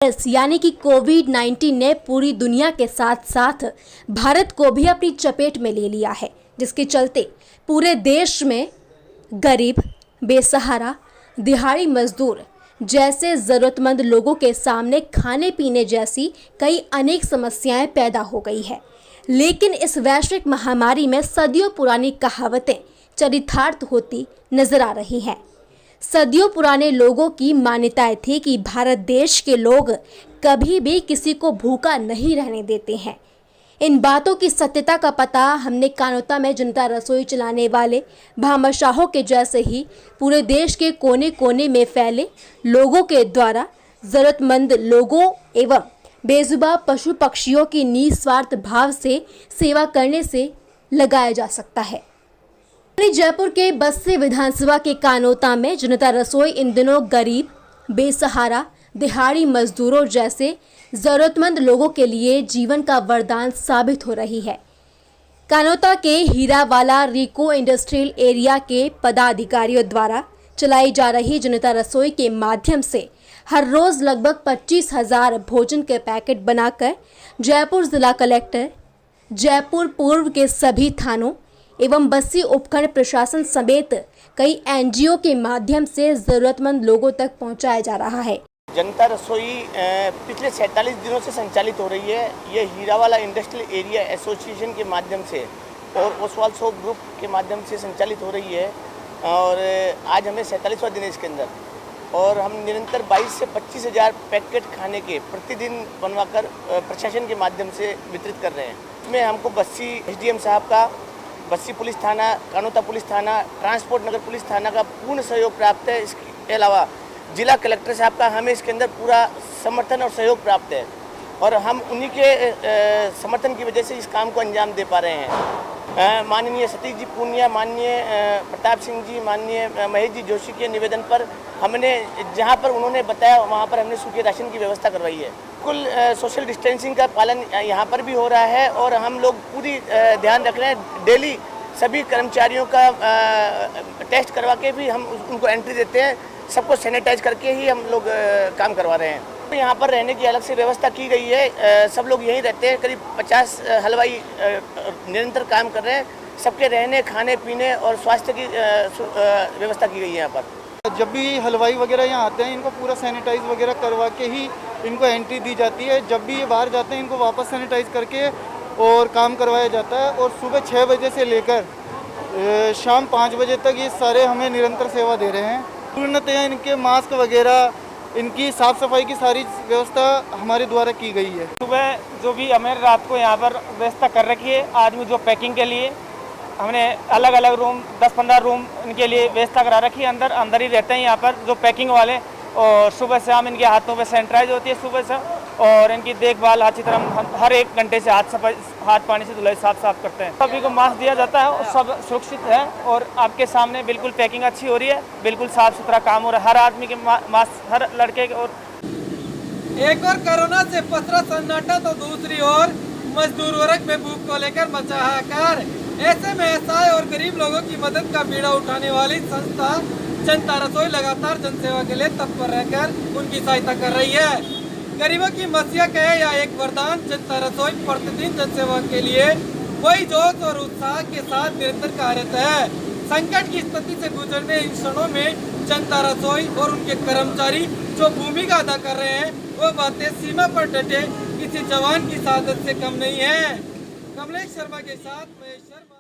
Virus यानी कि कोविड-19 ने पूरी दुनिया के साथ साथ भारत को भी अपनी चपेट में ले लिया है, जिसके चलते पूरे देश में गरीब, बेसहारा, दिहाड़ी मजदूर जैसे ज़रूरतमंद लोगों के सामने खाने पीने जैसी कई अनेक समस्याएं पैदा हो गई है। लेकिन इस वैश्विक महामारी में सदियों पुरानी कहावतें चरितार्थ होती नजर आ रही हैं। सदियों पुराने लोगों की मान्यताएं थी कि भारत देश के लोग कभी भी किसी को भूखा नहीं रहने देते हैं। इन बातों की सत्यता का पता हमने कानोता में जनता रसोई चलाने वाले भामाशाहों के जैसे ही पूरे देश के कोने कोने में फैले लोगों के द्वारा ज़रूरतमंद लोगों एवं बेजुबान पशु पक्षियों की निस्वार्थ भाव से सेवा करने से लगाया जा सकता है। जयपुर के बस्सी विधानसभा के कानोता में जनता रसोई इन दिनों गरीब, बेसहारा, दिहाड़ी मजदूरों जैसे ज़रूरतमंद लोगों के लिए जीवन का वरदान साबित हो रही है। कानोता के हीरावाला रिको इंडस्ट्रियल एरिया के पदाधिकारियों द्वारा चलाई जा रही जनता रसोई के माध्यम से हर रोज़ लगभग 25,000 भोजन के पैकेट बनाकर जयपुर जिला कलेक्टर, जयपुर पूर्व के सभी थानों एवं बस्सी उपखंड प्रशासन समेत कई एनजीओ के माध्यम से ज़रूरतमंद लोगों तक पहुंचाया जा रहा है। जनता रसोई पिछले 47 दिनों से संचालित हो रही है। ये हीरावाला इंडस्ट्रियल एरिया एसोसिएशन के माध्यम से और ओसवाल शॉप ग्रुप के माध्यम से संचालित हो रही है और आज हमें 47वां दिन है इसके अंदर और हम निरंतर 22 से 25,000 पैकेट खाने के प्रतिदिन बनवाकर प्रशासन के माध्यम से वितरित कर रहे हैं। इसमें हमको बस्सी एसडीएम साहब का, बस्सी पुलिस थाना, कानोता पुलिस थाना, ट्रांसपोर्ट नगर पुलिस थाना का पूर्ण सहयोग प्राप्त है। इसके अलावा जिला कलेक्टर साहब का हमें इसके अंदर पूरा समर्थन और सहयोग प्राप्त है और हम उन्हीं के समर्थन की वजह से इस काम को अंजाम दे पा रहे हैं। माननीय सतीश जी पूनिया, माननीय प्रताप सिंह जी, माननीय महेश जी जोशी के निवेदन पर हमने जहां पर उन्होंने बताया वहां पर हमने सूखे राशन की व्यवस्था करवाई है। कुल सोशल डिस्टेंसिंग का पालन यहां पर भी हो रहा है और हम लोग पूरी ध्यान रख रहे हैं। डेली सभी कर्मचारियों का टेस्ट करवा के भी हम उनको एंट्री देते हैं। सबको सैनिटाइज करके ही हम लोग काम करवा रहे हैं। तो यहाँ पर रहने की अलग से व्यवस्था की गई है। सब लोग यहीं रहते हैं। करीब 50 हलवाई निरंतर काम कर रहे हैं। सबके रहने, खाने पीने और स्वास्थ्य की व्यवस्था की गई है यहाँ पर। जब भी हलवाई वगैरह यहाँ आते हैं इनको पूरा सैनिटाइज वगैरह करवा के ही इनको एंट्री दी जाती है। जब भी ये बाहर जाते हैं इनको वापस सैनिटाइज करके और काम करवाया जाता है और सुबह 6 बजे से लेकर शाम 5 बजे तक ये सारे हमें निरंतर सेवा दे रहे हैं। पूर्णतः इनके मास्क वगैरह, इनकी साफ़ सफाई की सारी व्यवस्था हमारे द्वारा की गई है। सुबह जो भी हमें रात को यहाँ पर व्यवस्था कर रखी है, आदमी जो पैकिंग के लिए हमने अलग अलग रूम 10-15 रूम इनके लिए व्यवस्था करा रखी है। अंदर ही रहते हैं यहाँ पर जो पैकिंग वाले और सुबह से हम इनके हाथों पे सैनिटाइज होती है सुबह से और इनकी देखभाल अच्छी तरह हर 1 घंटे से हाथ पानी से धुलाई साफ करते हैं। सभी को मास्क दिया जाता है और सब सुरक्षित है और आपके सामने बिल्कुल पैकिंग अच्छी हो रही है, बिल्कुल साफ सुथरा काम हो रहा है। हर आदमी के मास्क, हर लड़के के। और एक और कोरोना से पसरा सन्नाटा तो दूसरी ओर मजदूर वर्ग में भूख को लेकर मचा हाहाकार। ऐसे में असहाय और गरीब लोगों की मदद का बीड़ा उठाने वाली संस्था जनता रसोई लगातार जनसेवा के लिए तत्पर रहकर उनकी सहायता कर रही है। गरीबों की मसीहा कहे या एक वरदान, जनता रसोई प्रतिदिन जनसेवा के लिए वही जोश और उत्साह के साथ निरंतर कार्यरत है। संकट की स्थिति से गुजरने इन क्षणों में जनता रसोई और उनके कर्मचारी जो भूमिका अदा कर रहे हैं वो बातें सीमा पर डटे किसी जवान की शहादत से कम नहीं है। कमलेश शर्मा के साथ महेश शर्मा।